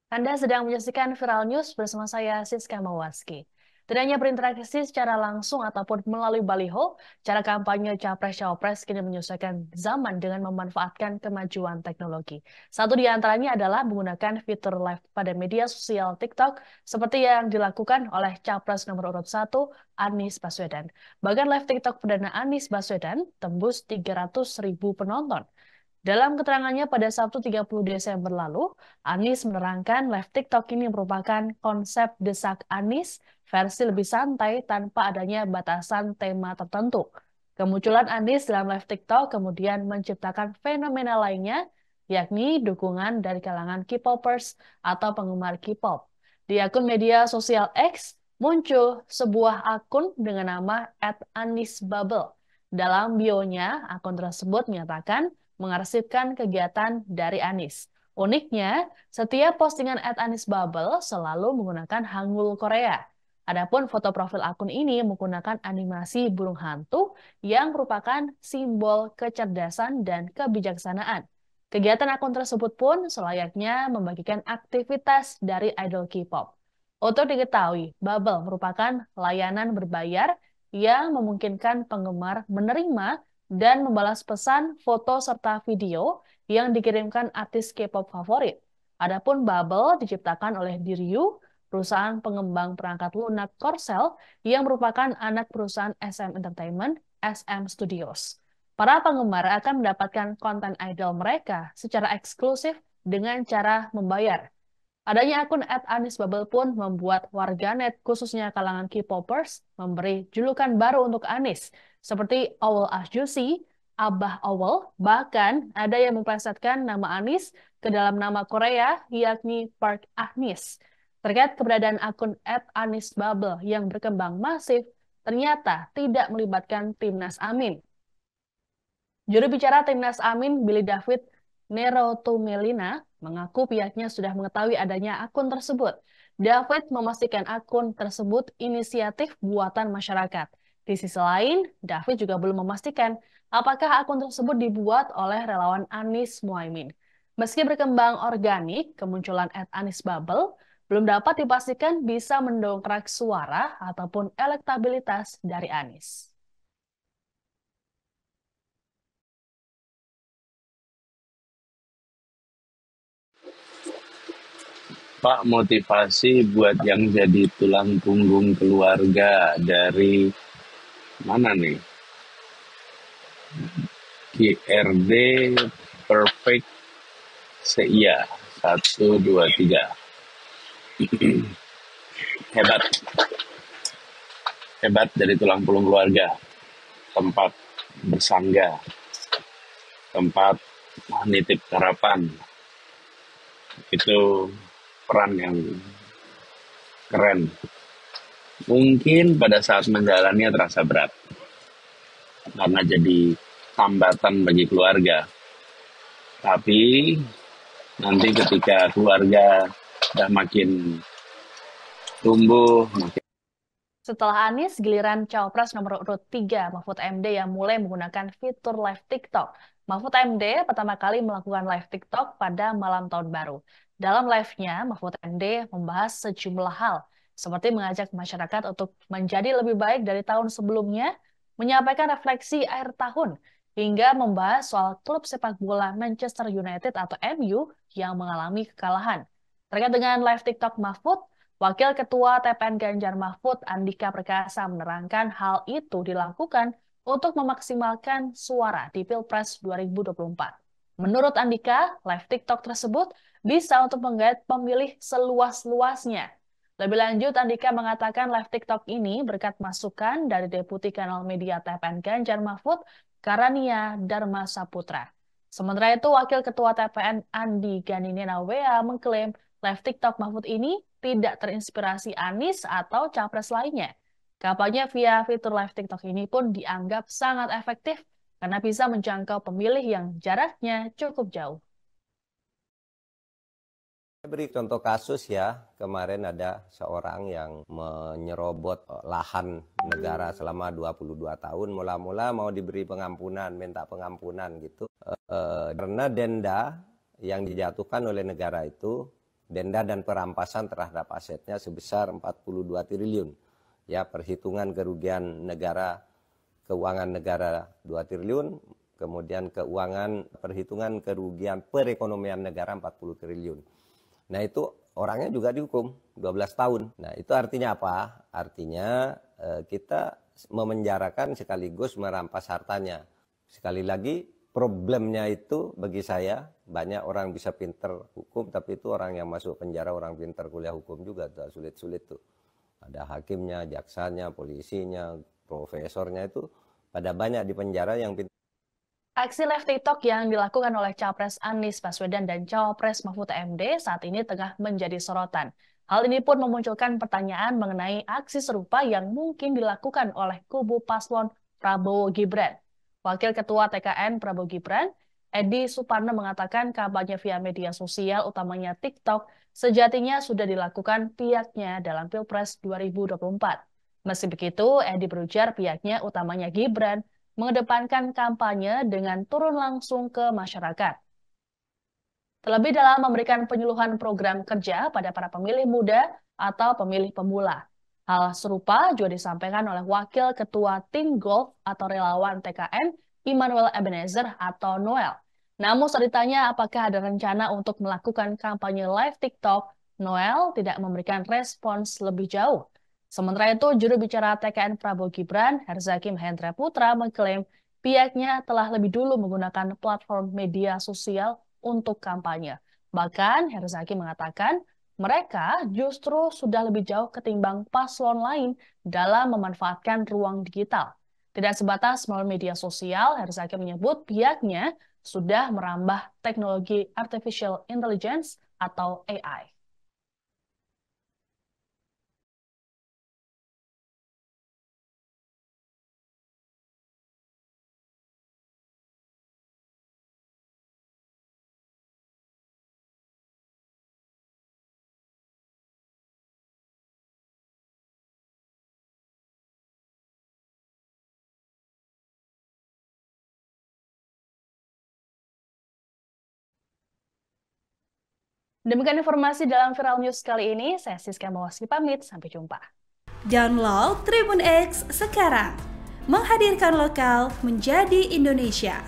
Anda sedang menyaksikan Viral News bersama saya, Siska Mawaski. Tidak hanya berinteraksi secara langsung ataupun melalui baliho, cara kampanye Capres-Cawapres kini menyesuaikan zaman dengan memanfaatkan kemajuan teknologi. Satu di antaranya adalah menggunakan fitur live pada media sosial TikTok, seperti yang dilakukan oleh Capres nomor urut 1, Anies Baswedan. Bahkan live TikTok perdana Anies Baswedan tembus 300.000 penonton. Dalam keterangannya pada Sabtu 30 Desember lalu, Anies menerangkan live TikTok ini merupakan konsep desak Anies versi lebih santai tanpa adanya batasan tema tertentu. Kemunculan Anies dalam live TikTok kemudian menciptakan fenomena lainnya, yakni dukungan dari kalangan K-popers atau penggemar K-pop. Di akun media sosial X, muncul sebuah akun dengan nama @anisbubble. Dalam bio-nya, akun tersebut menyatakan mengarsipkan kegiatan dari Anies. Uniknya, setiap postingan @anisbubble selalu menggunakan Hangul Korea. Adapun foto profil akun ini menggunakan animasi burung hantu yang merupakan simbol kecerdasan dan kebijaksanaan. Kegiatan akun tersebut pun selayaknya membagikan aktivitas dari idol K-pop. Untuk diketahui, Bubble merupakan layanan berbayar yang memungkinkan penggemar menerima dan membalas pesan, foto, serta video yang dikirimkan artis K-pop favorit. Adapun Bubble diciptakan oleh Diryu, perusahaan pengembang perangkat lunak Korsel yang merupakan anak perusahaan SM Entertainment, SM Studios. Para penggemar akan mendapatkan konten idol mereka secara eksklusif dengan cara membayar. Adanya akun @anisbubble pun membuat warganet khususnya kalangan K-popers memberi julukan baru untuk Anis, seperti Owl Asjusi, Abah Owl, bahkan ada yang memplesetkan nama Anis ke dalam nama Korea, yakni Park Ahnis. Terkait keberadaan akun @anisbubble yang berkembang masif, ternyata tidak melibatkan Timnas Amin. Juru bicara Timnas Amin, Billy David Nerotumelina, mengaku pihaknya sudah mengetahui adanya akun tersebut. David memastikan akun tersebut inisiatif buatan masyarakat. Di sisi lain, David juga belum memastikan apakah akun tersebut dibuat oleh relawan Anies Muhaimin. Meski berkembang organik, kemunculan @Anis Bubble belum dapat dipastikan bisa mendongkrak suara ataupun elektabilitas dari Anies. Pak, motivasi buat yang jadi tulang punggung keluarga dari mana nih? GRD Perfect CIA 1, 2, 3. Hebat, hebat dari tulang punggung keluarga. Tempat bersangga, tempat nitip harapan. Itu peran yang keren. Mungkin pada saat menjalannya terasa berat karena jadi hambatan bagi keluarga. Tapi nanti ketika keluarga udah makin tumbuh, makin Setelah Anies, giliran Cawapres nomor urut 3, Mahfud MD yang mulai menggunakan fitur live TikTok. Mahfud MD pertama kali melakukan live TikTok pada malam tahun baru. Dalam live-nya, Mahfud MD membahas sejumlah hal, seperti mengajak masyarakat untuk menjadi lebih baik dari tahun sebelumnya, menyampaikan refleksi akhir tahun, hingga membahas soal klub sepak bola Manchester United atau MU yang mengalami kekalahan. Terkait dengan live TikTok Mahfud, Wakil Ketua TPN Ganjar Mahfud Andika Perkasa menerangkan hal itu dilakukan untuk memaksimalkan suara di Pilpres 2024. Menurut Andika, live TikTok tersebut bisa untuk menggait pemilih seluas-luasnya. Lebih lanjut, Andika mengatakan live TikTok ini berkat masukan dari Deputi Kanal Media TPN Ganjar Mahfud, Karania Dharma Saputra. Sementara itu, Wakil Ketua TPN Andi Gani Nenawea mengklaim live TikTok Mahfud ini tidak terinspirasi Anies atau capres lainnya. Kampanye via fitur live TikTok ini pun dianggap sangat efektif karena bisa menjangkau pemilih yang jaraknya cukup jauh. Saya beri contoh kasus ya, kemarin ada seorang yang menyerobot lahan negara selama 22 tahun, mula-mula mau diberi pengampunan, minta pengampunan gitu. Karena denda yang dijatuhkan oleh negara itu denda dan perampasan terhadap asetnya sebesar 42 triliun. Ya, perhitungan kerugian negara, keuangan negara 2 triliun, kemudian perhitungan kerugian perekonomian negara 40 triliun. Nah, itu orangnya juga dihukum 12 tahun. Nah, itu artinya apa? Artinya kita memenjarakan sekaligus merampas hartanya. Sekali lagi, problemnya itu bagi saya, banyak orang bisa pinter hukum, tapi itu orang yang masuk penjara, orang pinter kuliah hukum juga, tuh, sulit-sulit tuh. Ada hakimnya, jaksanya, polisinya, profesornya itu pada banyak di penjara yang pinter. Aksi live TikTok yang dilakukan oleh Capres Anies Baswedan dan Cawapres Mahfud MD saat ini tengah menjadi sorotan. Hal ini pun memunculkan pertanyaan mengenai aksi serupa yang mungkin dilakukan oleh kubu paslon Prabowo Gibran. Wakil Ketua TKN Prabowo Gibran, Edi Suparno mengatakan kampanye via media sosial utamanya TikTok sejatinya sudah dilakukan pihaknya dalam Pilpres 2024. Meski begitu, Edi berujar pihaknya utamanya Gibran mengedepankan kampanye dengan turun langsung ke masyarakat. Terlebih dalam memberikan penyuluhan program kerja pada para pemilih muda atau pemilih pemula. Hal serupa juga disampaikan oleh Wakil Ketua Tim Golf atau relawan TKN, Immanuel Ebenezer atau Noel. Namun saat ditanya apakah ada rencana untuk melakukan kampanye live TikTok, Noel tidak memberikan respons lebih jauh. Sementara itu, juru bicara TKN Prabowo Gibran, Herzaki Mahendra Putra, mengklaim pihaknya telah lebih dulu menggunakan platform media sosial untuk kampanye. Bahkan, Herzaki mengatakan mereka justru sudah lebih jauh ketimbang paslon lain dalam memanfaatkan ruang digital. Tidak sebatas melalui media sosial, Herzaki menyebut pihaknya sudah merambah teknologi artificial intelligence atau AI. Demikian informasi dalam Viral News kali ini. Saya Siska Mawaski pamit. Sampai jumpa. Download Tribun X sekarang. Menghadirkan lokal menjadi Indonesia.